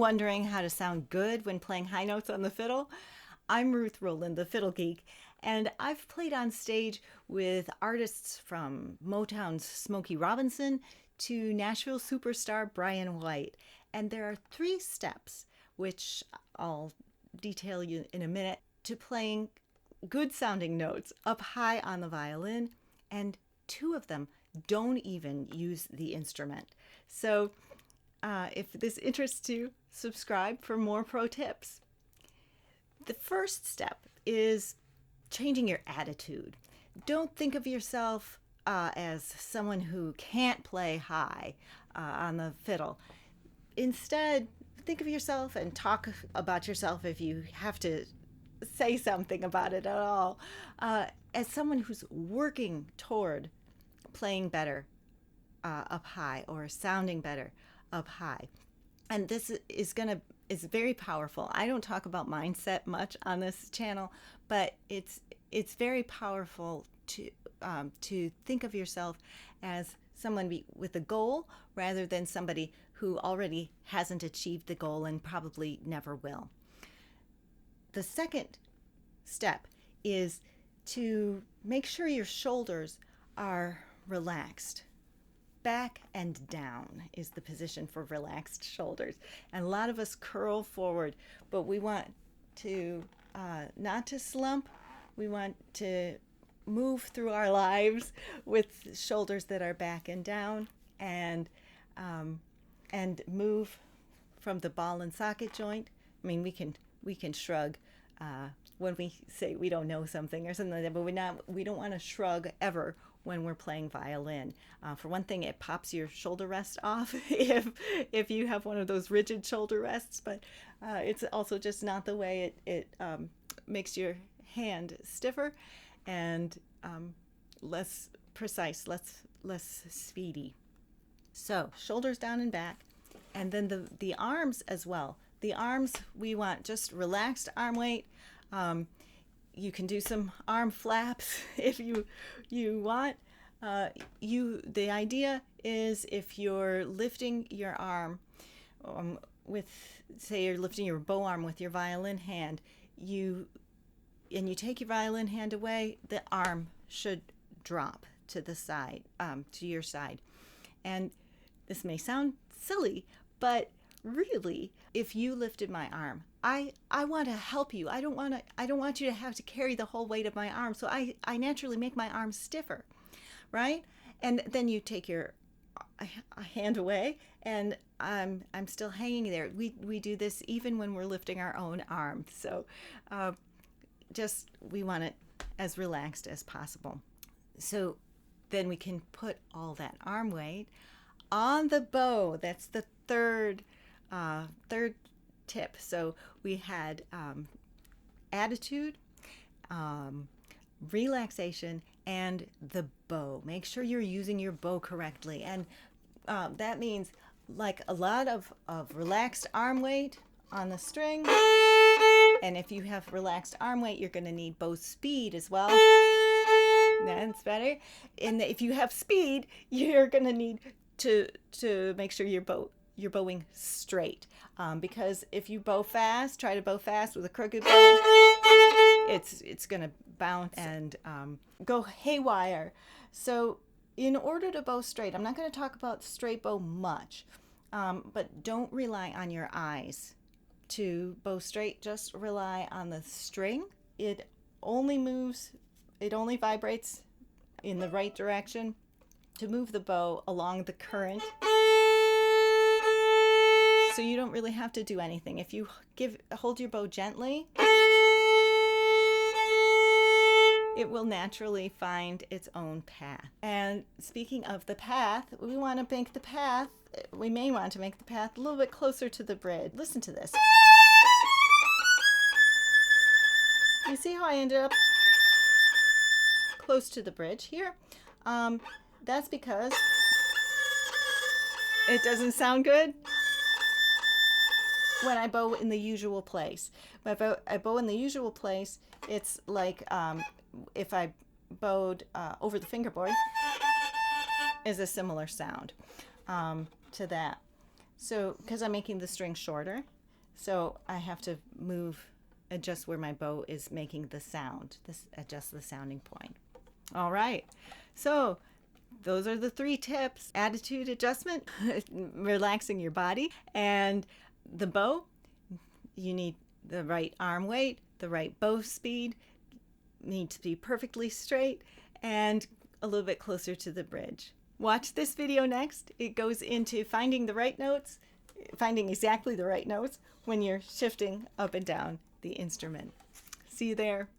wondering how to sound good when playing high notes on the fiddle? I'm Ruth Rowland, the Fiddle Geek, and I've played on stage with artists from Motown's Smokey Robinson to Nashville superstar Brian White. And there are 3 steps, which I'll detail you in a minute, to playing good sounding notes up high on the violin, and 2 of them don't even use the instrument. So if this interests you, subscribe for more pro tips. The first step is changing your attitude. Don't think of yourself as someone who can't play high on the fiddle. Instead, think of yourself and talk about yourself, if you have to say something about it at all, as someone who's working toward playing better up high or sounding better up high. And this is very powerful. I don't talk about mindset much on this channel, but it's very powerful to think of yourself as someone with a goal rather than somebody who already hasn't achieved the goal and probably never will. The second step is to make sure your shoulders are relaxed. Back and down is the position for relaxed shoulders. And a lot of us curl forward, but we want to not to slump. We want to move through our lives with shoulders that are back and down, and move from the ball and socket joint. I mean, we can shrug when we say we don't know something or something like that, but we don't want to shrug ever when we're playing violin. For one thing, it pops your shoulder rest off if you have one of those rigid shoulder rests, but it's also just not the way it makes your hand stiffer and less precise, less speedy. So shoulders down and back, and then the arms as well. The arms, we want just relaxed arm weight. You can do some arm flaps if you want. The idea is, if you're lifting your arm say you're lifting your bow arm with your violin hand, you take your violin hand away, the arm should drop to the side, to your side. And this may sound silly, but really, if you lifted my arm, I want to help you. I don't want you to have to carry the whole weight of my arm. So I naturally make my arm stiffer, right? And then you take your hand away, and I'm still hanging there. We do this even when we're lifting our own arm. So we want it as relaxed as possible. So then we can put all that arm weight on the bow. That's the third tip. So we had attitude, relaxation, and the bow. Make sure you're using your bow correctly. And that means like a lot of relaxed arm weight on the string. And if you have relaxed arm weight, you're going to need bow speed as well. That's better. And if you have speed, you're going to need to make sure you're bowing straight. Because if you try to bow fast with a crooked bow, it's going to bounce and go haywire. So in order to bow straight, I'm not going to talk about straight bow much, but don't rely on your eyes to bow straight. Just rely on the string. It only vibrates in the right direction to move the bow along the current. So you don't really have to do anything. If you hold your bow gently, it will naturally find its own path. And speaking of the path, we may want to make the path a little bit closer to the bridge. Listen to this. You see how I ended up close to the bridge here? That's because it doesn't sound good when I bow in the usual place. When I bow in the usual place, it's like if I bowed over the fingerboard, is a similar sound to that. So because I'm making the string shorter, So I have to adjust where my bow is making the sound. Adjust the sounding point. All right. So those are the 3 tips: attitude adjustment, relaxing your body, and the bow. You need the right arm weight, the right bow speed, need to be perfectly straight, and a little bit closer to the bridge. Watch this video next. It goes into finding the right notes, finding exactly the right notes when you're shifting up and down the instrument. See you there.